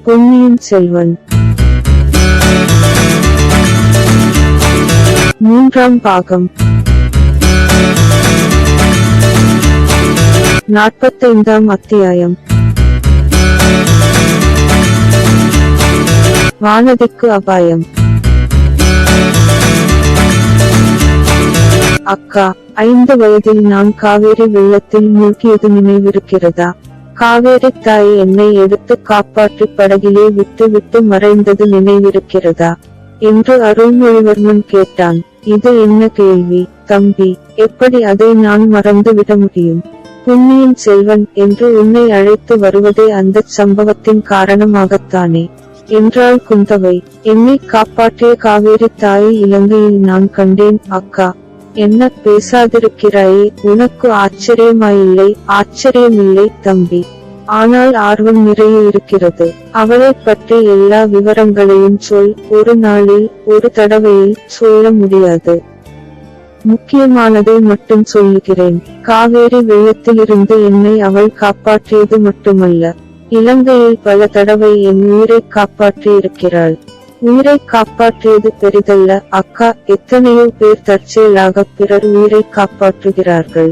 பொன்னியின் செல்வன் மூன்றாம் பாகம் 45ஆம் அத்தியாயம். வானதிக்கு அபாயம். அக்கா, 5 வயதில் நான் காவேரி வெள்ளத்தில் மூழ்கியது நினைவிருக்கிறதா? காவேரி தாய் என்னை எடுத்து காப்பாற்றி படகிலே விட்டு மறைந்தது நினைவிருக்கிறதா என்று அருள்மொழிவர்மன் கேட்டான். இது என்ன கேள்வி தம்பி? எப்படி அதை நான் மறந்து விட முடியும்? பொன்னியின் செல்வன் என்று உன்னை அழைத்து வருவதே அந்தச் சம்பவத்தின் காரணமாகத்தானே என்றாள் குந்தவை. என்னை காப்பாற்றிய காவேரி தாயை இலங்கையில் நான் கண்டேன் அக்கா. என்ன பேசாதிருக்கிறாயே? உனக்கு ஆச்சரியமாயில்லை? ஆச்சரியமில்லை தம்பி, ஆனால் ஆர்வம் நிறைய இருக்கிறது. அவளை பற்றி எல்லா விவரங்களையும் சொல். ஒரு நாளில் ஒரு தடவையில் சொல்ல முடியாது. முக்கியமானதை மட்டும் சொல்லுகிறேன். காவேரி வெள்ளத்திலிருந்து என்னை அவள் காப்பாற்றியது மட்டுமல்ல, இலங்கையில் பல தடவை என் உயிரை காப்பாற்றியிருக்கிறாள். உயிரை காப்பாற்றியது பெரிதல்ல அக்கா. எத்தனையோ பேர் தற்செயலாக பிறர் உயிரை காப்பாற்றுகிறார்கள்.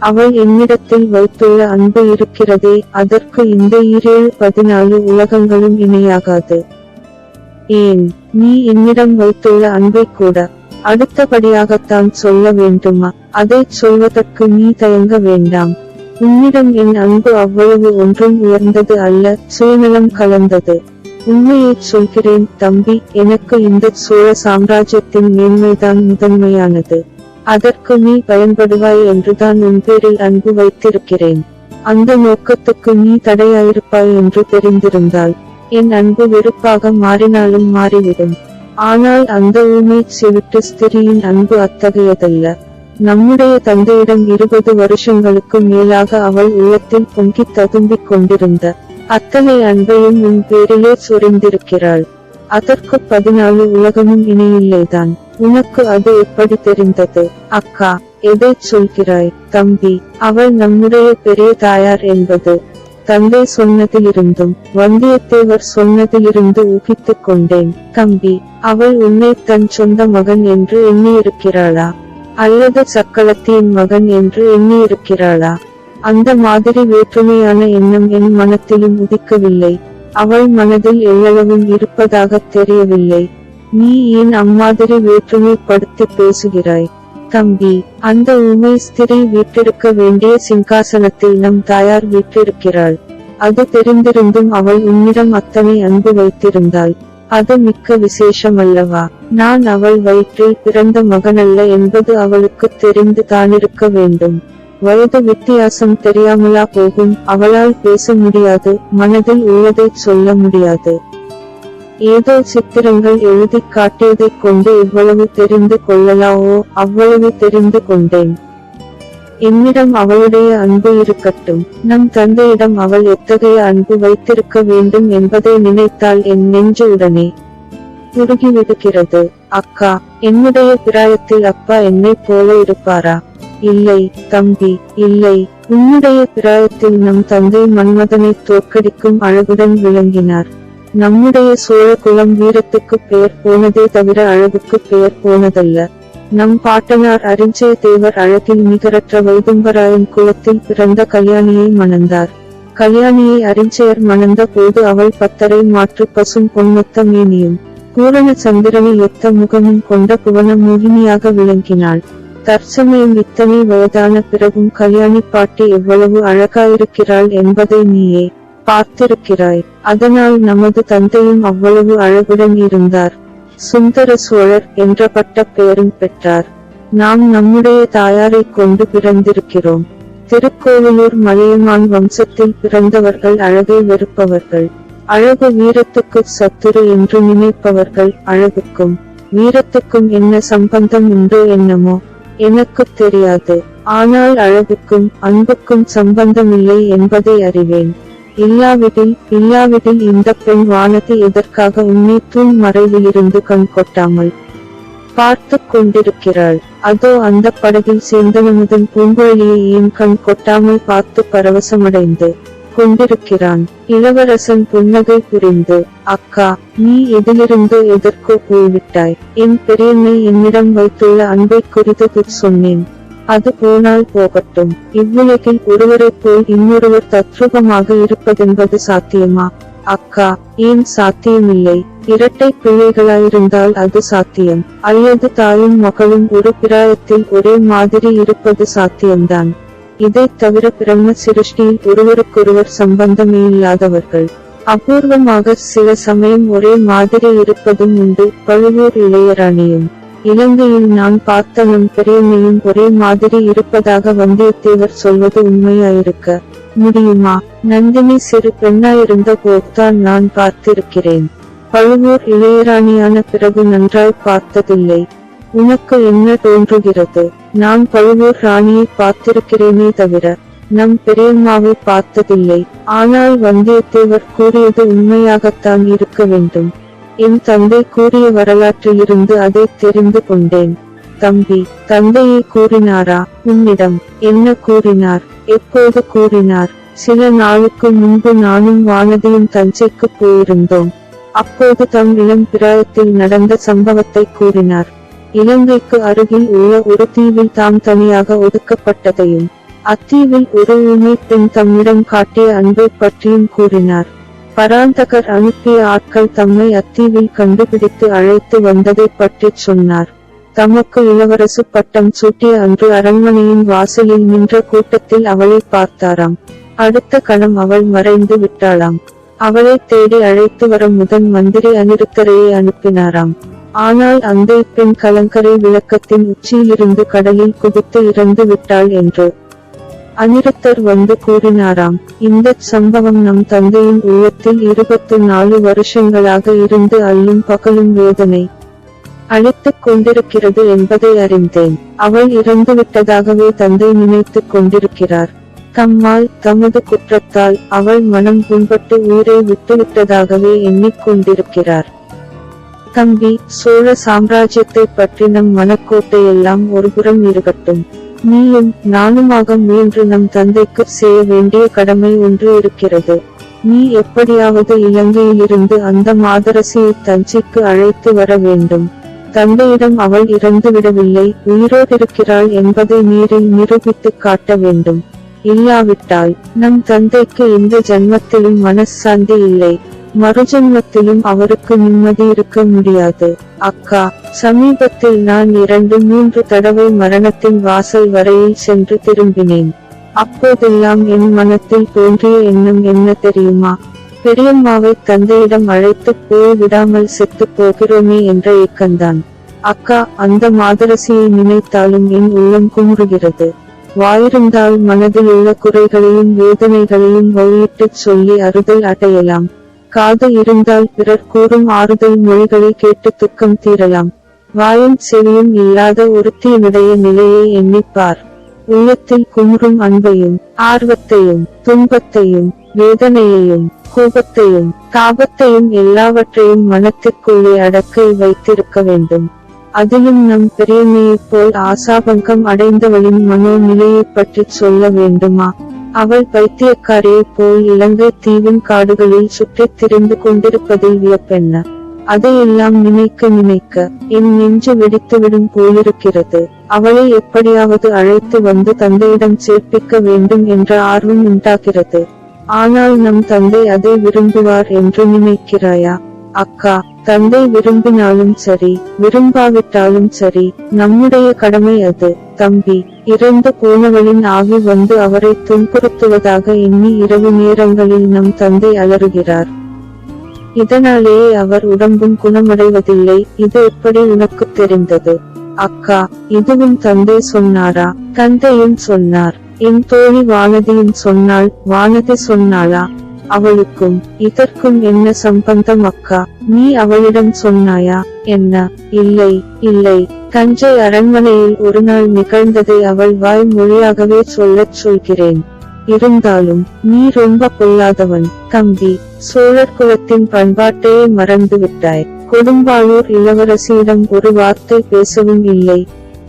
அவள் என்னிடத்தில் வைத்துள்ள அன்பு இருக்கிறதே, அதற்கு இந்த 7-14 உலகங்களும் இணையாகாது. ஏன், நீ என்னிடம் வைத்துள்ள அன்பை கூட அடுத்தபடியாகத்தான் சொல்ல வேண்டுமா? அதைச் சொல்வதற்கு நீ தயங்க வேண்டாம். உன்னிடம் என் அன்பு அவ்வளவு ஒன்றும் உயர்ந்தது அல்ல, சுயநலம் கலந்தது. உண்மையைச் சொல்கிறேன் தம்பி, எனக்கு இந்த சோழ சாம்ராஜ்யத்தின் மேன்மைதான் முதன்மையானது. அதற்கு நீ பயன்படுவாய் என்றுதான் உன் பேரில் அன்பு வைத்திருக்கிறேன். அந்த நோக்கத்துக்கு நீ தடையாயிருப்பாய் என்று தெரிந்திருந்தால் என் அன்பு வெறுப்பாக மாறினாலும் மாறிவிடும். ஆனால் அந்த ஊமை செவிட்டு ஸ்திரியின் அன்பு அத்தகையதல்ல. நம்முடைய தந்தையிடம் 20 வருஷங்களுக்கு மேலாக அவள் உள்ளத்தில் பொங்கி ததும்பிக் கொண்டிருந்த அத்தனை அன்பையும் உன் பேரிலே சொரிந்திருக்கிறாள். அதற்கு 14 உலகமும் இணையில்லைதான். உனக்கு அது எப்படி தெரிந்தது? அக்கா, எதைச் சொல்கிறாய் தம்பி? அவள் நம்முடைய பெரிய தாயார் என்பது தந்தை சொன்னதிலிருந்தும் வந்தியத்தேவர் சொன்னதிலிருந்து ஊகித்துக் கொண்டேன் தம்பி. அவள் உன்னை தன் சொந்த மகன் என்று எண்ணியிருக்கிறாளா, அல்லது சக்களத்தியின் மகன் என்று எண்ணியிருக்கிறாளா? அந்த மாதிரி வேற்றுமையான எண்ணம் என் மனத்திலும் உதிக்கவில்லை. அவள் மனதில் எவ்வளவும் இருப்பதாக தெரியவில்லை. நீ ஏன் அம்மாதிரி வேற்றுமைப்படுத்தி பேசுகிறாய் தம்பி? அந்த ஊமை ஸ்திரீ வீட்டிருக்க வேண்டிய சிங்காசனத்தில் நம் தாயார் வீட்டிருக்கிறாள். அது தெரிந்திருந்தும் அவள் உன்னிடம் அத்தனை அன்பு வைத்திருந்தாள். அது மிக்க விசேஷமல்லவா? நான் அவள் வயிற்றில் பிறந்த மகனல்ல என்பது அவளுக்கு தெரிந்து தானிருக்க வேண்டும். வயது வித்தியாசம் தெரியாமலா போகும்? அவளால் பேச முடியாது, மனதில் உள்ளதைச் சொல்ல முடியாது. ஏதோ சித்திரங்கள் எழுதிக் காட்டியதைக் கொண்டு இவ்வளவு தெரிந்து கொள்ளலாவோ? அவ்வளவு தெரிந்து கொண்டேன். என்னிடம் அவளுடைய அன்பு இருக்கட்டும். நம் தந்தையிடம் அவள் எத்தகைய அன்பு வைத்திருக்க வேண்டும் என்பதை நினைத்தால் என் நெஞ்சு உடனே உருகிவிடுகிறது. அக்கா, என்னுடைய பிராயத்தில் அப்பா என்னைப் போல இருப்பாரா? இல்லை தம்பி, இல்லை. உன்னுடைய பிராயத்தில் நம் தந்தை மன்மதனை தோற்கடிக்கும் அழகுடன் விளங்கினார். நம்முடைய சோழ குலம் வீரத்துக்கு பெயர் போனதே தவிர அழகுக்கு பெயர் போனதல்ல. நம் பாட்டனார் அரிஞ்சய தேவர் அழகில் நிகரற்ற வைதும்பராயன் குலத்தில் பிறந்த கல்யாணியை மணந்தார். கல்யாணியை அரிஞ்சயர் மணந்த போது அவள் 10 மாற்று பசும் பொன்மொத்த மேனியும் பூரண சந்திரனை ஒத்த முகமும் கொண்ட புவன மோகினியாக விளங்கினாள். தற்சமயம் இத்தனை வயதான பிறகும் கல்யாணி பாட்டி எவ்வளவு அழகாயிருக்கிறாள் என்பதை நீயே பார்த்திருக்கிறாய். அதனால் நமது தந்தையும் அவ்வளவு அழகுடன் இருந்தார். சுந்தர சோழர் என்ற பட்ட பெயரும் பெற்றார். நாம் நம்முடைய தாயாரை கொண்டு பிறந்திருக்கிறோம். திருக்கோவிலூர் மலையமான் வம்சத்தில் பிறந்தவர்கள் அழகை வெறுப்பவர்கள். அழகு வீரத்துக்கு சத்துரு என்று நினைப்பவர்கள். அழகுக்கும் வீரத்துக்கும் என்ன சம்பந்தம் உண்டோ என்னமோ எனக்கு தெரியாது. ஆனால் அழகுக்கும் அன்புக்கும் சம்பந்தமில்லை என்பதை அறிவேன். இல்லாவிடில் இந்த பெண் வானதி எதற்காக உன்னை தூண் மறைவிலிருந்து கண் கொட்டாமல் பார்த்து கொண்டிருக்கிறாள்? அதோ அந்த படகில் சேர்ந்தவனுடன் பூங்குழலியை ஏன் கண் கொட்டாமல் பார்த்து பரவசமடைந்து கொண்டிருக்கிறான். இளவரசன் புன்னகை புரிந்து, அக்கா, நீ எதிலிருந்து எதற்கோ போய்விட்டாய். என் பெரியன்னை என்னிடம் வைத்துள்ள அன்பை குறித்து சொன்னேன். அது போனால் போகட்டும். இவ்வுலகில் ஒருவரைப் போல் இன்னொருவர் தத்ரூபமாக இருப்பதென்பது சாத்தியமா? அக்கா, ஏன் சாத்தியமில்லை? இரட்டை பிள்ளைகளாயிருந்தால் அது சாத்தியம். அல்லது தாயும் மகளும் ஒரு பிராயத்தில் ஒரே மாதிரி இருப்பது சாத்தியம்தான். இதைத் தவிர பிரம்ம சிருஷ்டியில் ஒருவருக்கொருவர் சம்பந்தமே இல்லாதவர்கள் அபூர்வமாக சில சமயம் ஒரே மாதிரி இருப்பதும் உண்டு. பழுவூர் இளையராணியும் இலங்கையில் நான் பார்த்த நம் பெரியம்மையும் ஒரே மாதிரி இருப்பதாக வந்தியத்தேவர் சொல்வது உண்மையாயிருக்க முடியுமா? நந்தினி சிறு பெண்ணாயிருந்த போதுதான் நான் பார்த்திருக்கிறேன். பழுவூர் இளையராணியான பிறகு நன்றாய் பார்த்ததில்லை. உனக்கு என்ன தோன்றுகிறது? நான் பழுவூர் ராணியை பார்த்திருக்கிறேனே தவிர நம் பெரியம்மாவை பார்த்ததில்லை. ஆனால் வந்தியத்தேவர் கூறியது உண்மையாகத்தான் இருக்க வேண்டும். என் தந்தை கூறிய வரலாற்றிலிருந்து அதை தெரிந்து கொண்டேன். தம்பி, தந்தையே கூறினாரா? உன்னிடம் என்ன கூறினார்? எப்போது கூறினார்? சில நாளுக்கு முன்பு நானும் வானதியும் தஞ்சைக்கு போயிருந்தோம். அப்போது தம் இளம் பிராயத்தில் நடந்த சம்பவத்தை கூறினார். இலங்கைக்கு அருகில் உள்ள ஒரு தீவில் தாம் தனியாக ஒதுக்கப்பட்டதையும் அத்தீவில் ஒரு ஊமை பெண் தம்மிடம் காட்டிய அன்பை பற்றியும் கூறினார். பராந்தகர் அனுப்பிய ஆட்கள் தம்மை அத்தீவில் கண்டுபிடித்து அழைத்து வந்ததை பற்றி சொன்னார். தமக்கு இளவரசு பட்டம் சூட்டிய அன்று அரண்மனையின் வாசலில் நின்ற கூட்டத்தில் அவளை பார்த்தாராம். அடுத்த கணம் அவள் மறைந்து விட்டாளாம். அவளை தேடி அழைத்து வர முதன் மந்திரி அனிருத்தரையை அனுப்பினாராம். ஆனால் அந்த பெண் கலங்கரை விளக்கத்தின் உச்சியிலிருந்து கடலில் குதித்து இறந்து விட்டாள் என்று அனிருத்தர் வந்து கூறினாராம். இந்த சம்பவம் நம் தந்தையின் உள்ளத்தில் 24 வருஷங்களாக இருந்து அல்லும் பகலும் வேதனை அளித்துக் கொண்டிருக்கிறது என்பதை அறிந்தேன். அவள் இறந்துவிட்டதாகவே தந்தை நினைத்துக் கொண்டிருக்கிறார். தம்மால், தமது குற்றத்தால் அவள் மனம் புண்பட்டு உயிரை விட்டுவிட்டதாகவே எண்ணிக்கொண்டிருக்கிறார். தம்பி, சோழ சாம்ராஜ்யத்தை பற்றி நம் மனக்கோட்டையெல்லாம் ஒருபுறம் இருக்கட்டும். நீயும் நானுமாக முயன்று நம் தந்தைக்கு செய்ய வேண்டிய கடமை ஒன்று இருக்கிறது. நீ எப்படியாவது இலங்கையிலிருந்து அந்த மாதரசியை தஞ்சைக்கு அழைத்து வர வேண்டும். தந்தையிடம் அவள் இறந்துவிடவில்லை, உயிரோடிருக்கிறாள் என்பதை நீரில் நிரூபித்துக் காட்ட வேண்டும். இல்லாவிட்டால் நம் தந்தைக்கு இந்த ஜன்மத்திலும் மனசாந்தி இல்லை, மறுஜன்மத்திலும் அவருக்கு நிம்மதி இருக்க முடியாது. அக்கா, சமீபத்தில் நான் 2-3 தடவை மரணத்தின் வாசல் வரையில் சென்று திரும்பினேன். அப்போதெல்லாம் என் மனத்தில் தோன்றிய எண்ணம் என்ன தெரியுமா? பெரியம்மாவை தந்தையிடம் அழைத்து போய் விடாமல் செத்து போகிறோமே என்ற ஏக்கந்தான். அக்கா, அந்த மாதரசியை நினைத்தாலும் என் உள்ளம் குமுறுகிறது. வாயிருந்தால் மனதிலுள்ள குறைகளையும் வேதனைகளையும் வழியிட்டுச் சொல்லி அறுதல் அடையலாம். காது இருந்தால் பிறர் கூறும் ஆறுதல் மொழிகளை கேட்டு துக்கம் தீரலாம். வாயும் செவியும் இல்லாத ஒருத்தியினுடைய நிலையை எண்ணிப்பார். உள்ளத்தில் குமுறும் அன்பையும் ஆர்வத்தையும் துன்பத்தையும் வேதனையையும் கோபத்தையும் தாபத்தையும் எல்லாவற்றையும் மனத்திற்குள்ளே அடக்கி வைத்திருக்க வேண்டும். அதிலும் நம் பெரியம்மையைப் போல் ஆசாபங்கம் அடைந்தவளின் மனோ நிலையைப் பற்றி சொல்ல வேண்டுமா? அவள் பைத்தியக்காரியைப் போல் இலங்கை தீவின் காடுகளில் சுற்றித் திரிந்து கொண்டிருப்பதில் வியப்பென்ன? அதையெல்லாம் நினைக்க நினைக்க என் நெஞ்சு வெடித்துவிடும் போலிருக்கிறது. அவளை எப்படியாவது அழைத்து வந்து தந்தையிடம் சேர்ப்பிக்க வேண்டும் என்ற ஆர்வம் உண்டாகிறது. ஆனால் நம் தந்தை அதை விரும்புவார் என்று நினைக்கிறாயா? அக்கா, தந்தை விரும்பினாலும் சரி, விரும்பாவிட்டாலும் சரி, நம்முடைய கடமை அது. தம்பி, இறந்து போனவளின் ஆவி வந்து அவரை துன்புறுத்துவதாக எண்ணி இரவு நேரங்களில் நம் தந்தை அலறுகிறார். இதனாலேயே அவர் உடம்பும் குணமடைவதில்லை. இது எப்படி உனக்கு தெரிந்தது? அக்கா, இதுவும் தந்தை சொன்னாரா? தந்தையும் சொன்னார். என் தோழி வானதியும் சொன்னாள். வானதி சொன்னாளா? அவளுக்கும் இதற்கும் என்ன சம்பந்தம் அக்கா? நீ அவளிடம் சொன்னாயா? என்ன? இல்லை, இல்லை. தஞ்சை அரண்மனையில் ஒரு நாள் நிகழ்ந்ததை அவள் வாய் மொழியாகவே சொல்லச் சொல்கிறேன். இருந்தாலும் நீ ரொம்ப பொல்லாதவன் தம்பி. சோழர் குலத்தின் பண்பாட்டையே மறந்துவிட்டாய். கொடும்பாளூர் இளவரசியிடம் ஒரு வார்த்தை பேசவும் இல்லை.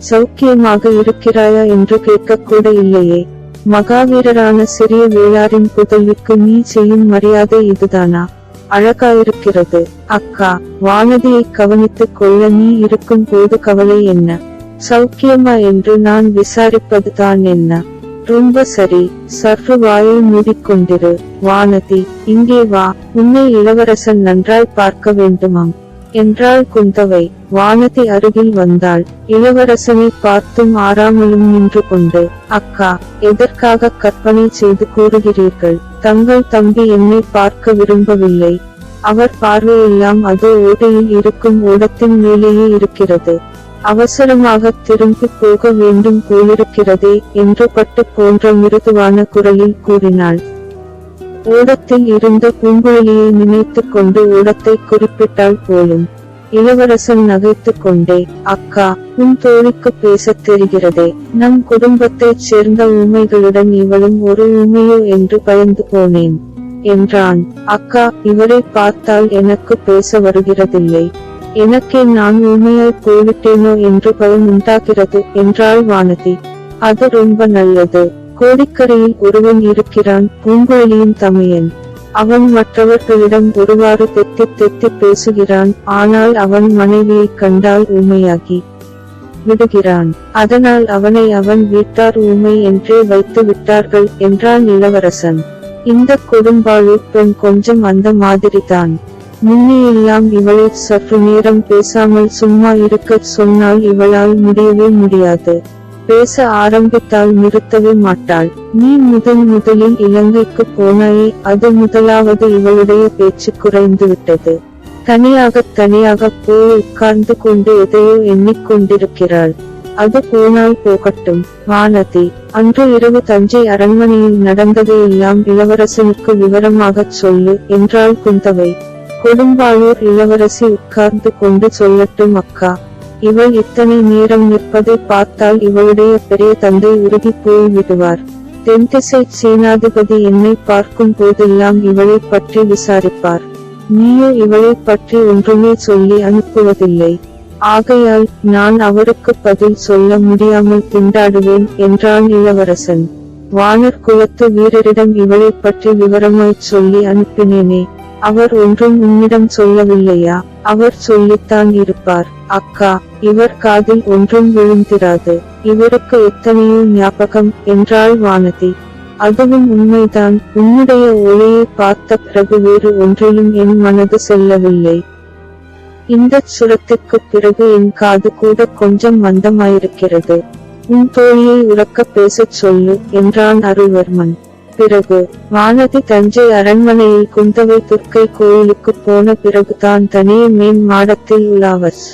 சௌக்கியமாக இருக்கிறாயா என்று கேட்கக்கூட இல்லையே. மகாவீரரான சிறிய வேளாரின் புதல்விக்கு நீ செய்யும் மரியாதை இதுதானா? அழகாயிருக்கிறது. அக்கா, வானதியை கவனித்துக் கொள்ள நீ இருக்கும் போது கவலை என்ன? சௌக்கியமா என்று நான் விசாரிப்பது தான் என்ன? ரொம்ப சரி, சற்று வாயை மூடிக்கொண்டிரு. வானதி, இங்கே வா, உன்னை இளவரசன் நன்றாய் பார்க்க வேண்டுமாம் என்றாள் குந்தவை. வானதி அருகில் வந்தாள். இளவரசனை பார்த்தும் ஆறாமலும் நின்று கொண்டு, அக்கா, எதற்காக கற்பனை செய்து கூறுகிறீர்கள்? தங்கள் தம்பி என்னை பார்க்க விரும்பவில்லை. அவர் பார்வையெல்லாம் அதோ ஓடையில் இருக்கும் ஓடத்தின் மேலேயே இருக்கிறது. அவசரமாக திரும்பி போக வேண்டும் போலிருக்கிறதே என்று பட்டு போன்ற மிருதுவான குரலில் கூறினாள். ஓடத்தில் இருந்த பூங்குழலியை நினைத்துக் கொண்டு ஓடத்தை குறிப்பிட்டாள் போலும். இளவரசன் நகைத்துக் கொண்டே, அக்கா, உன் தோழிக்கு பேசத் தெரிகிறதே. நம் குடும்பத்தைச் சேர்ந்த ஊமைகளுடன் இவளும் ஒரு ஊமையோ என்று பயந்து போனேன் என்றான். அக்கா, இவரை பார்த்தால் எனக்கு பேச வருகிறதில்லை. எனக்கே நான் ஊமையாய் போய்விட்டேனோ என்று பயம் உண்டாகிறது என்றாள் வானதி. அது ரொம்ப நல்லது. கோடிக்கரையில் ஒருவன் இருக்கிறான், பூங்குழலியின் தமையன். அவன் மற்றவர்களிடம் ஒருவாறு தெத்தி பேசுகிறான். ஆனால் அவன் மனைவியை கண்டால் ஊமையாகி விடுகிறான். அதனால் அவனை அவன் வீட்டார் ஊமை என்றே வைத்து விட்டார்கள் என்றான் இளவரசன். இந்த கொடும்பாளூர் பெண் கொஞ்சம் அந்த மாதிரிதான். முன்னையெல்லாம் இவளை சற்று நேரம் பேசாமல் சும்மா இருக்கச் சொன்னால் இவளால் முடியவே முடியாது. பேச ஆரம்பித்தால் நிறுத்தவே மாட்டாள். நீ முதலில் இலங்கைக்கு போனாயே, அது முதலாவது இவளுடைய பேச்சு குறைந்து விட்டது. தனியாக போய் உட்கார்ந்து கொண்டு எதையோ எண்ணிக்கொண்டிருக்கிறாள். அது போனால் போகட்டும். வானதி, அன்று இரவு தஞ்சை அரண்மனையில் நடந்ததையெல்லாம் இளவரசனுக்கு விவரமாகச் சொல்லு என்றாள் குந்தவை. கொடும்பாளூர் இளவரசி உட்கார்ந்து கொண்டு சொல்லட்டும் அக்கா. இவள் இத்தனை நேரம் நிற்பதை பார்த்தால் இவளுடைய பெரிய தந்தை உருகி போய் விடுவார். தென்திசை சேனாதிபதி என்னை பார்க்கும் போதெல்லாம் இவளை பற்றி விசாரிப்பார். நீயோ இவளை பற்றி ஒன்றுமே சொல்லி அனுப்புவதில்லை. ஆகையால் நான் அவருக்கு பதில் சொல்ல முடியாமல் திண்டாடுவேன் என்றான் இளவரசன். வானர் குலத்து வீரரிடம் இவளை பற்றி விவரமாய்ச் சொல்லி அனுப்பினேனே, அவர் ஒன்றும் உன்னிடம் சொல்லவில்லையா? அவர் சொல்லித்தான் இருப்பார். அக்கா, இவர் காதில் ஒன்றும் விழுந்திராது. இவருக்கு எத்தனையோ ஞாபகம் என்றாள் வானதி. அதுவும் உண்மைதான். உன்னுடைய ஒளியை பார்த்த பிறகு வேறு ஒன்றிலும் என் மனது செல்லவில்லை. இந்த சுரத்திற்கு பிறகு என் காது கூட கொஞ்சம் மந்தமாயிருக்கிறது. உன் தோழியை உரக்க பேசச் சொல்லு என்றான் அருள்வர்மன். பிறகு வானதி தஞ்சை அரண்மனையில் குந்தவை துர்க்கை கோயிலுக்கு போன பிறகுதான் தனியே மேன் மாடத்தில் உலாவச்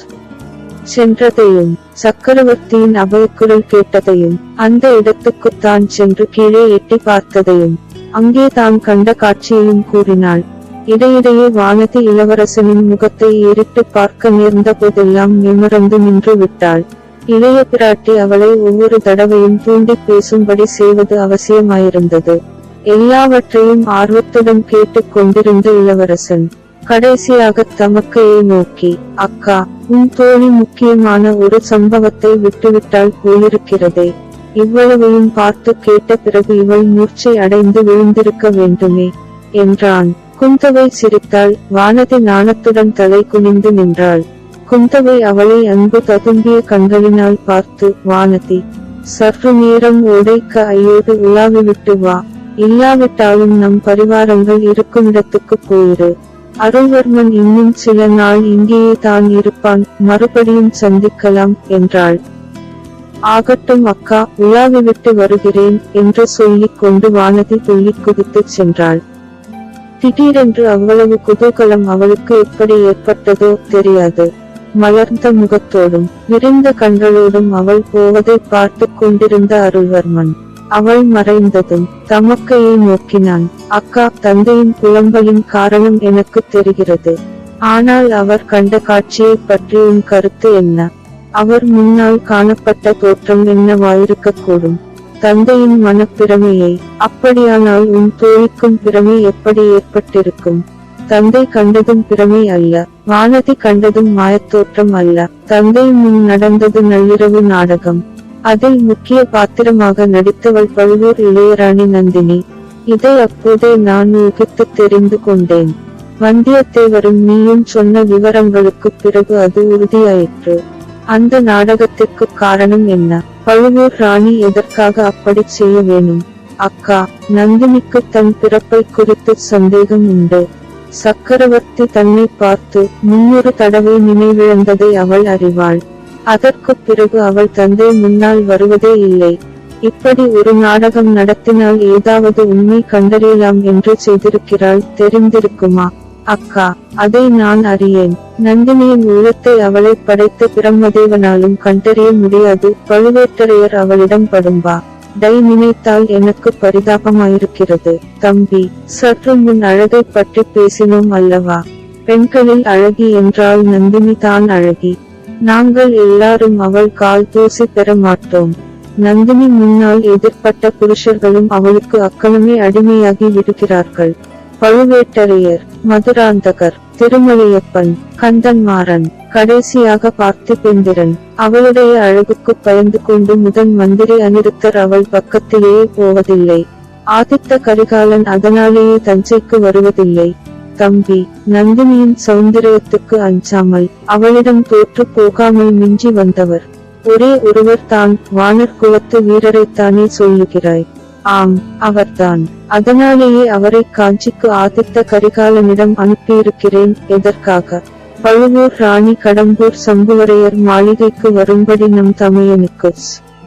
சென்றதையும் சக்கரவர்த்தியின் அபயக்குரல் கேட்டதையும் அந்த இடத்துக்குத்தான் சென்று கீழே எட்டி பார்த்ததையும் அங்கே தான் கண்ட காட்சியையும் கூறினாள். இடையிடையே வானதி இளவரசனின் முகத்தை ஏறிட்டு பார்க்க நேர்ந்த போதெல்லாம் நிமிர்ந்து நின்று விட்டாள். இளைய பிராட்டி அவளை ஒவ்வொரு தடவையும் தூண்டி பேசும்படி செய்வது அவசியமாயிருந்தது. எல்லாவற்றையும் ஆர்வத்துடன் கேட்டுக் கொண்டிருந்த இளவரசன் கடைசியாக தமக்கையை நோக்கி, அக்கா, உன் தோழி முக்கியமான ஒரு சம்பவத்தை விட்டுவிட்டால் போலிருக்கிறதே. இவ்வளவையும் பார்த்து கேட்ட பிறகு இவள் மூர்ச்சை அடைந்து விழுந்திருக்க வேண்டுமே என்றான். குந்தவை சிரித்தாள். வானதி நாணத்துடன் தலை குனிந்து நின்றாள். குந்தவை அவளை அன்பு ததும்பிய கண்களினால் பார்த்து, வானதி, சற்று நேரம் ஓடைக்கு ஐயோடு உலாவிவிட்டு வா. இல்லாவிட்டாலும் நம் பரிவாரங்கள் இருக்குமிடத்துக்கு போயிரு. அருள்வர்மன் இன்னும் சில நாள் இங்கேயே தான் இருப்பான், மறுபடியும் சந்திக்கலாம் என்றாள். ஆகட்டும் அக்கா, உலாவிவிட்டு வருகிறேன் என்று சொல்லிக் கொண்டு வானதி துள்ளி குதித்துச் சென்றாள். திடீரென்று அவ்வளவு குதூகலம் அவளுக்கு எப்படி ஏற்பட்டதோ தெரியாது. மலர்ந்த முகத்தோடும் விரிந்த கண்களோடும் அவள் போவதை பார்த்து கொண்டிருந்த அருள்வர்மன் அவள் மறைந்ததும் தமக்கையை நோக்கினான். அக்கா, தந்தையின் புலம்பலின் காரணம் எனக்கு தெரிகிறது. ஆனால் அவர் கண்ட காட்சியை பற்றி உன் கருத்து என்ன? அவர் முன்னால் காணப்பட்ட தோற்றம் என்னவாயிருக்கக்கூடும்? தந்தையின் மனப்பிரமையை. அப்படியானால் உன் தோழிக்கும் பிரமை எப்படி ஏற்பட்டிருக்கும்? தந்தை கண்டதும் பிரமை அல்ல, வானதி கண்டதும் மாயத்தோற்றம் அல்ல. தந்தை முன் நடந்தது நள்ளிரவு நாடகம். அதில் முக்கிய பாத்திரமாக நடித்தவள் பழுவூர் இளையராணி நந்தினி. இதை அப்போதே நான் ஊகித்து தெரிந்து கொண்டேன். வந்தியத்தேவரும் நீயும் சொன்ன விவரங்களுக்குப் பிறகு அது உறுதியாயிற்று. அந்த நாடகத்திற்கு காரணம் என்ன? பழுவூர் ராணி எதற்காக அப்படி செய்ய வேணும்? அக்கா, நந்தினிக்கு தன் பிறப்பை குறித்து சந்தேகம் உண்டு. சக்கரவர்த்தி தன்னை பார்த்து 300 தடவை நினைவிழந்ததை அவள் அறிவாள். அதற்குப் பிறகு அவள் தந்தை முன்னால் வருவதே இல்லை. இப்படி ஒரு நாடகம் நடத்தினால் ஏதாவது உண்மை கண்டறியலாம் என்று செய்திருக்கிறாள். தெரிந்திருக்குமா? அக்கா, அதை நான் அறியேன். நந்தினியின் உள்ளத்தை அவளை படைத்த பிரம்மதேவனாலும் கண்டறிய முடியாது. பழுவேட்டரையர் அவளிடம் படும்பா டை நினைத்தால் எனக்கு பரிதாபமாயிருக்கிறது. தம்பி, சற்று முன் அழகை பற்றி பேசினோம் அல்லவா? பெண்களில் அழகி என்றால் நந்தினி தான் அழகி. நாங்கள் எல்லாரும் அவள் கால் தூசி பெற மாட்டோம். நந்தினி முன்னால் எதிர்ப்பட்ட புருஷர்களும் அவளுக்கு அக்கணமே அடிமையாகி விடுகிறார்கள். பழுவேட்டரையர், மதுராந்தகர், திருமலையப்பன், கந்தன்மாறன், கடைசியாக பார்த்திபேந்திரன். அவளுடைய அழகுக்கு பயந்து கொண்டு முதன் மந்திரி அனிருத்தர் அவள் பக்கத்திலேயே போவதில்லை. ஆதித்த கரிகாலன் அதனாலேயே தஞ்சைக்கு வருவதில்லை. தம்பி, நந்தினியின் சௌந்தரியத்துக்கு அஞ்சாமல் அவளிடம் தோற்று போகாமல் மிஞ்சி வந்தவர் ஒரே ஒருவர் தான். வானர் குலத்து வீரரைத்தானே சொல்லுகிறாய்? ஆம், அவர்தான். அதனாலேயே அவரை காஞ்சிக்கு ஆதித்த கரிகாலனிடம் அனுப்பியிருக்கிறேன். எதற்காக? பழுவூர் ராணி கடம்பூர் சம்புவரையர் மாளிகைக்கு வரும்படி நம் தமையனுக்கு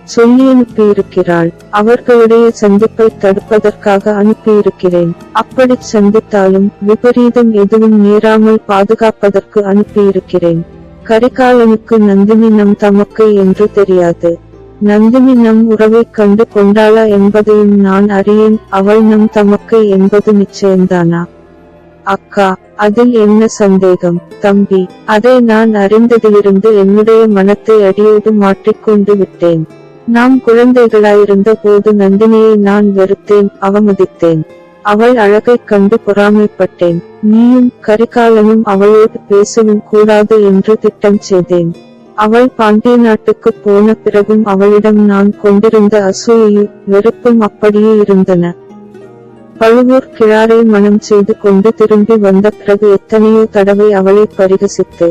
சொல்லி அனுப்பியிருக்கிறாள். அவர்களுடைய சந்திப்பை தடுப்பதற்காக அனுப்பியிருக்கிறேன். அப்படி சந்தித்தாலும் விபரீதம் எதுவும் நேராமல் பாதுகாப்பதற்கு அனுப்பியிருக்கிறேன். கரிகாலனுக்கு நந்தினி நம் தமக்கை என்று தெரியாது. நந்தினி நம் உறவைக் கண்டு கொண்டாளா என்பதையும் நான் அறியேன். அவள் நம் தமக்கை என்பது நிச்சயம்தானா? அக்கா, அதில் என்ன சந்தேகம்? தம்பி, அதை நான் அறிந்ததிலிருந்து என்னுடைய மனத்தை அடியோடு மாற்றிக்கொண்டு விட்டேன். நாம் குழந்தைகளாயிருந்த போது நந்தினியை நான் வெறுத்தேன், அவமதித்தேன். அவள் அழகைக் கண்டு பொறாமைப்பட்டேன். நீயும் கரிகாலனும் அவளோடு பேசவும் கூடாது என்று திட்டம் செய்தேன். அவள் பாண்டிய நாட்டுக்கு போன பிறகும் அவளிடம் நான் கொண்டிருந்த அசூயையும் வெறுப்பும் அப்படியே இருந்தன. பழுவூர் கிழாரை மனம் செய்து கொண்டு திரும்பி வந்த பிறகு எத்தனையோ தடவை அவளை பரிகசித்து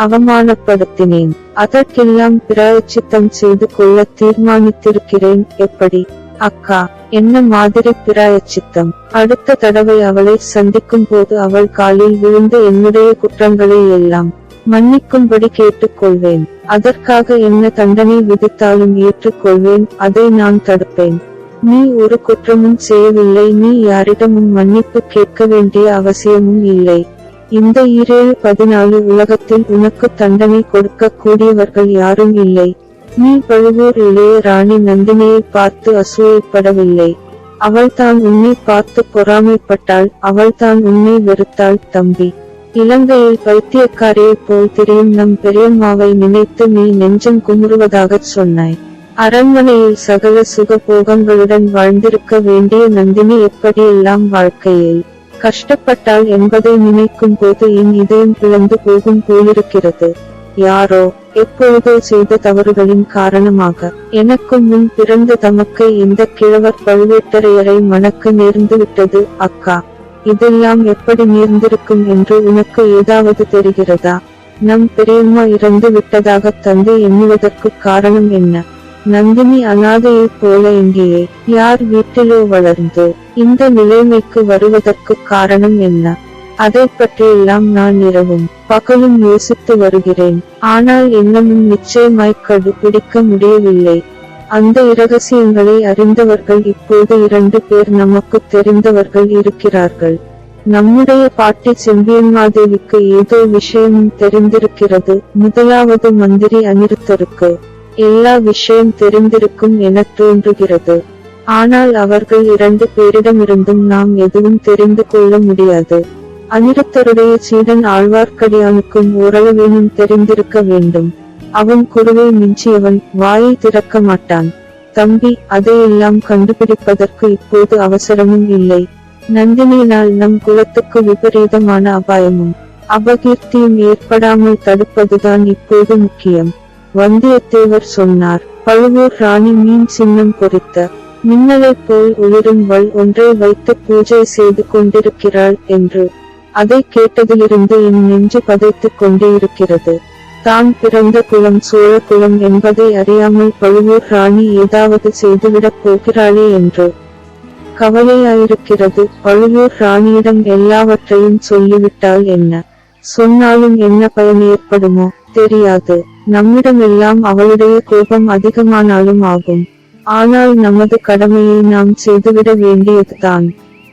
அவமானப்படுத்தினேன். அதற்கெல்லாம் பிராயச்சித்தம் செய்து கொள்ள தீர்மானித்திருக்கிறேன். எப்படி? அக்கா, என்ன மாதிரி பிராயச்சித்தம்? அடுத்த தடவை அவளை சந்திக்கும் போது அவள் காலில் விழுந்து என்னுடைய குற்றங்களை எல்லாம் மன்னிக்கும்படி கேட்டுக்கொள்வேன். அதற்காக என்ன தண்டனை விதித்தாலும் ஏற்றுக்கொள்வேன். அதை நான் தடுப்பேன். நீ ஒரு குற்றமும் செய்யவில்லை. நீ யாரிடமும் மன்னிப்பு கேட்க வேண்டிய அவசியமும் இல்லை. இந்த 7-14 உலகத்தில் உனக்கு தண்டனை கொடுக்க கூடியவர்கள் யாரும் இல்லை. நீ பழுவூர் இளைய ராணி நந்தினியை பார்த்து அசூயப்படவில்லை. அவள்தான் உன்னை பார்த்து பொறாமைப்பட்டாள். அவள்தான் உன்னை வெறுத்தாள். தம்பி, இலங்கையில் பைத்தியக்காரியை போல் திரியும் நம் பெரியம்மாவை நினைத்து நீ நெஞ்சம் குமுறுவதாகச் சொன்னாய். அரண்மனையில் சகல சுகபோகங்களுடன் வாழ்ந்திருக்க வேண்டிய நந்தினி எப்படியெல்லாம் வாழ்க்கையில் கஷ்டப்பட்டாள் என்பதை நினைக்கும் போது என் இதயம் பிளந்து போகும் போலிருக்கிறது. யாரோ எப்பொழுதோ செய்த தவறுகளின் காரணமாக எனக்கு முன் பிறந்த தமக்கை இந்த கிழவர் பழுவேட்டரையரை மணக்க நேர்ந்துவிட்டது. அக்கா, இதெல்லாம் எப்படி நேர்ந்திருக்கும் என்று உனக்கு ஏதாவது தெரிகிறதா? நம் பெரியம்மா இறந்து விட்டதாக தந்தை எண்ணுவதற்கு காரணம் என்ன? நந்தினி அனாதையைப் போல எங்கேயே யார் வீட்டிலோ வளர்ந்து இந்த நிலைமைக்கு வருவதற்கு காரணம் என்ன? அதை பற்றியெல்லாம் நான் இரவும் பகலும் யோசித்து வருகிறேன். ஆனால் இன்னமும் நிச்சயமாய் கண்டுபிடிக்க முடியவில்லை. அந்த இரகசியங்களை அறிந்தவர்கள் இப்போது 2 பேர் நமக்கு தெரிந்தவர்கள் இருக்கிறார்கள். நம்முடைய பாட்டி செம்பியன்மாதேவிக்கு ஏதோ விஷயமும் தெரிந்திருக்கிறது. முதலாவது மந்திரி அனிருத்தருக்கு எல்லா விஷயம் தெரிந்திருக்கும் என தோன்றுகிறது. ஆனால் அவர்கள் 2 பேரிடமிருந்தும் நாம் எதுவும் தெரிந்து கொள்ள முடியாது. அனிருத்தருடைய சீடன் ஆழ்வார்க்கடியானுக்கும் ஓரளவேனும் தெரிந்திருக்க வேண்டும். அவன் குருவை மிஞ்சியவன், வாயை திறக்க மாட்டான். தம்பி, அதையெல்லாம் கண்டுபிடிப்பதற்கு இப்போது அவசரமும் இல்லை. நந்தினியினால் நம் குலத்துக்கு விபரீதமான அபாயமும் அபகீர்த்தியும் ஏற்படாமல் தடுப்பதுதான் இப்போது முக்கியம். வந்தியத்தேவர் சொன்னார். பழுவூர் ராணி மீன் சின்னம் பொறித்த மின்னலைப் போல் ஒளிரும் வள் ஒன்றை வைத்து பூஜை செய்து கொண்டிருக்கிறாள் என்று. அதை கேட்டதிலிருந்து என் நெஞ்சு பதைத்துக் கொண்டே இருக்கிறது. தான் பிறந்த குலம் சோழ குலம் என்பதை அறியாமல் பழுவூர் ராணி ஏதாவது செய்துவிடப் போகிறாளே என்று கவலையாயிருக்கிறது. பழுவூர் ராணியிடம் எல்லாவற்றையும் சொல்லிவிட்டால் என்ன? சொன்னாலும் என்ன பயன் ஏற்படுமோ தெரியாது. நம்மிடமெல்லாம் அவளுடைய கோபம் அதிகமானாலும் ஆகும். ஆனால் நமது கடமையை நாம் செய்துவிட வேண்டியதுதான்.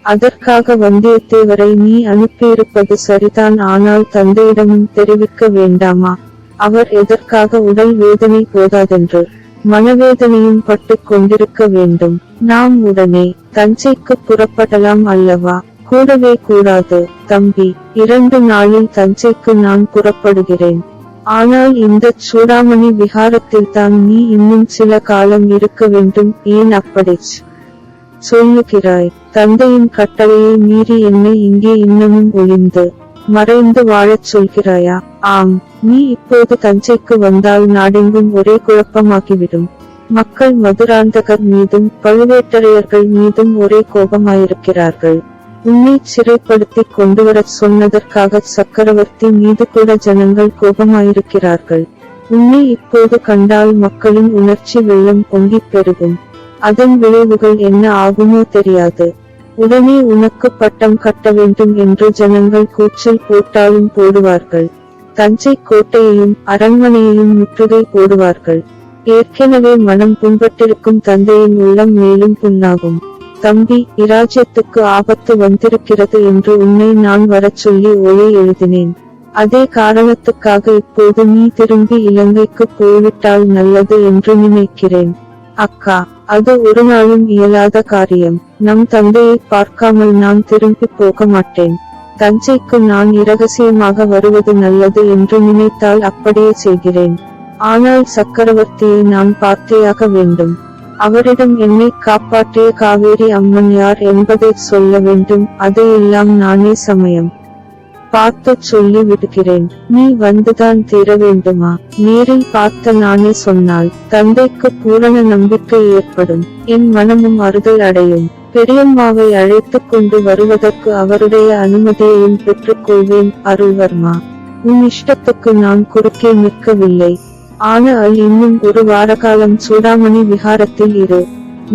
அதற்காக வந்தியத்தேவரை நீ அனுப்பியிருப்பது சரிதான். ஆனால் தந்தையிடமும் தெரிவிக்க வேண்டாமா? அவர் எதற்காக உடல் வேதனை போதாதென்று மனவேதனையும் பட்டு கொண்டிருக்க வேண்டும்? நாம் உடனே தஞ்சைக்கு புறப்படலாம் அல்லவா? கூடவே கூடாது தம்பி. 2 நாளில் தஞ்சைக்கு நான் புறப்படுகிறேன். ஆனால் இந்த சூடாமணி விஹாரத்தில்தான் நீ இன்னும் சில காலம் இருக்க வேண்டும். ஏன் அப்படிச் சொல்லுகிறாய்? தந்தையின் கட்டளையை மீறி என்னை இங்கே இன்னமும் ஒளிந்து மறைந்து வாழச் சொல்கிறாயா? ஆம். நீ இப்போது தஞ்சைக்கு வந்தால் நாடெங்கும் ஒரே குழப்பமாகிவிடும். மக்கள் மதுராந்தகர் மீதும் பழுவேட்டரையர்கள் மீதும் ஒரே கோபமாயிருக்கிறார்கள். உன்னை சிறைப்படுத்தி கொண்டுவரச் சொன்னதற்காக சக்கரவர்த்தி மீது கூட ஜனங்கள் கோபமாயிருக்கிறார்கள். உன்னை இப்போது கண்டால் மக்களின் உணர்ச்சி வெள்ளம் பொங்கிப் பெருகும். அதன் விளைவுகள் என்ன ஆகுமோ தெரியாது. உடனே உனக்கு பட்டம் கட்ட வேண்டும் என்று ஜனங்கள் கூச்சல் போட்டாலும் போடுவார்கள். தஞ்சை கோட்டையையும் அரண்மனையையும் முற்றுகை போடுவார்கள். ஏற்கனவே மனம் புண்பட்டிருக்கும் தந்தையின் உள்ளம் மேலும் புண்ணாகும். தம்பி, இராஜ்யத்துக்கு ஆபத்து வந்திருக்கிறது என்று உன்னை நான் வரச் சொல்லி ஓலை எழுதினேன். அதே காரணத்துக்காக இப்போது நீ திரும்பி இலங்கைக்கு போய்விட்டால் நல்லது என்று நினைக்கிறேன். அக்கா, அது ஒரு நாளும் இயலாத காரியம். நம் தந்தையை பார்க்காமல் நான் திரும்பி போக மாட்டேன். தஞ்சைக்கு நான் இரகசியமாக வருவது நல்லது என்று நினைத்தால் அப்படியே செய்கிறேன். ஆனால் சக்கரவர்த்தியை நான் பார்த்தேயாக வேண்டும். அவரிடம் என்னை காப்பாற்றிய காவேரி அம்மன் யார் என்பதை சொல்ல வேண்டும். அதையெல்லாம் நானே சமயம் பார்த்து சொல்லி விடுகிறேன். நீ வந்துதான் தீர வேண்டுமா? நேரில் பார்த்த நானே சொன்னால் தந்தைக்கு பூரண நம்பிக்கை ஏற்படும். என் மனமும் அறுதல் அடையும். பெரியம்மாவை அழைத்துக் கொண்டு வருவதற்கு அவருடைய அனுமதியையும் பெற்றுக்கொள்வேன். அருள்வர்மா, உன் இஷ்டத்துக்கு நான் குறுக்கே நிற்கவில்லை. ஆனால் இன்னும் ஒரு வாரகாலம் சூடாமணி விஹாரத்தில் இரு.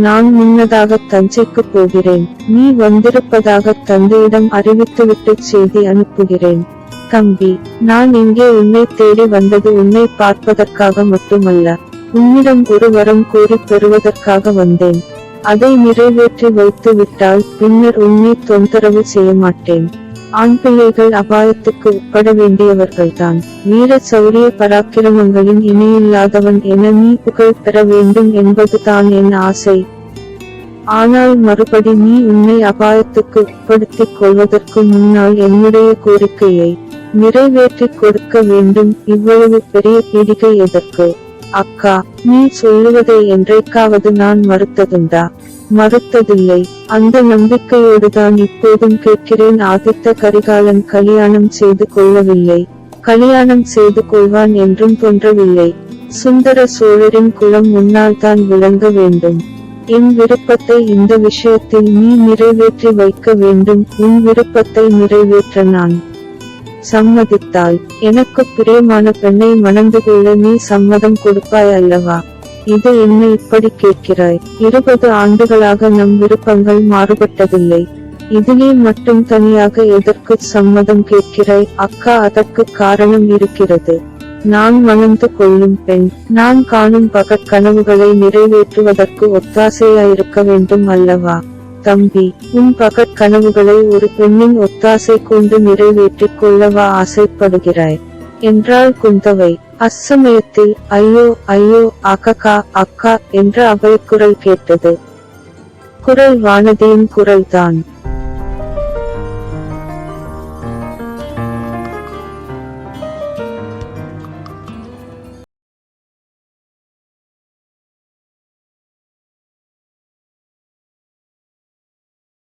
நான் முன்னதாக தஞ்சைக்கு போகிறேன். நீ வந்திருப்பதாக தந்தையிடம் அறிவித்துவிட்டு செய்தி அனுப்புகிறேன். தம்பி, நான் இங்கே உன்னை தேடி வந்தது உன்னை பார்ப்பதற்காக மட்டுமல்ல. உன்னிடம் ஒரு வரம் கோரி பெறுவதற்காக வந்தேன். அதை நிறைவேற்றி வைத்து விட்டால் பின்னர் உன்னை தொந்தரவு செய்ய மாட்டேன். ஆண் பிள்ளைகள் அபாயத்துக்கு உட்பட வேண்டியவர்கள்தான். வீர சௌரிய பராக்கிரமங்களின் இணையில்லாதவன் என நீ புகழ் பெற வேண்டும் என்பதுதான் என் ஆசை. ஆனால் மறுபடி நீ உன்னை அபாயத்துக்கு உட்படுத்திக் கொள்வதற்கு முன்னால் என்னுடைய கோரிக்கையை நிறைவேற்றிக் கொடுக்க வேண்டும். இவ்வளவு பெரிய பீடிகை எதற்கு? அக்கா, நீ சொல்லுவதை என்றைக்காவது நான் மறுத்ததுண்டா? மறுத்ததில்லை. அந்த நம்பிக்கையோடுதான் இப்போதும் கேட்கிறேன். ஆதித்த கரிகாலன் கல்யாணம் செய்து கொள்ளவில்லை. கல்யாணம் செய்து கொள்வான் என்றும் தோன்றவில்லை. சுந்தர சோழரின் குலம் முன்னால் தான் விளங்க வேண்டும். என் விருப்பத்தை இந்த விஷயத்தில் நீ நிறைவேற்றி வைக்க வேண்டும். உன் விருப்பத்தை நிறைவேற்ற நான் சம்மதித்தால் எனக்கு பிரியமான பெண்ணை மணந்து கொள்ள நீ சம்மதம் கொடுப்பாய் அல்லவா? இது என்ன இப்படி கேட்கிறாய்? 20 ஆண்டுகளாக நம் விருப்பங்கள் மாறுபட்டதில்லை. இதிலே மட்டும் தனியாக எதற்கு சம்மதம் கேட்கிறாய்? அக்கா, அதற்கு காரணம் இருக்கிறது. நான் மணந்து கொள்ளும் பெண் நான் காணும் பகற் கனவுகளை நிறைவேற்றுவதற்கு ஒத்தாசையாயிருக்க வேண்டும் அல்லவா? தம்பி, உன் பகற் கனவுகளை ஒரு பெண்ணின் ஒத்தாசை கொண்டு நிறைவேற்றிக் கொள்ளவா ஆசைப்படுகிறாய் என்றாள் குந்தவை. அச்சமயத்தில் ஐயோ ஐயோ அக்கா அக்கா என்ற அபயக்குரல் கேட்டது. குரல் வானதியின் குரல்தான்.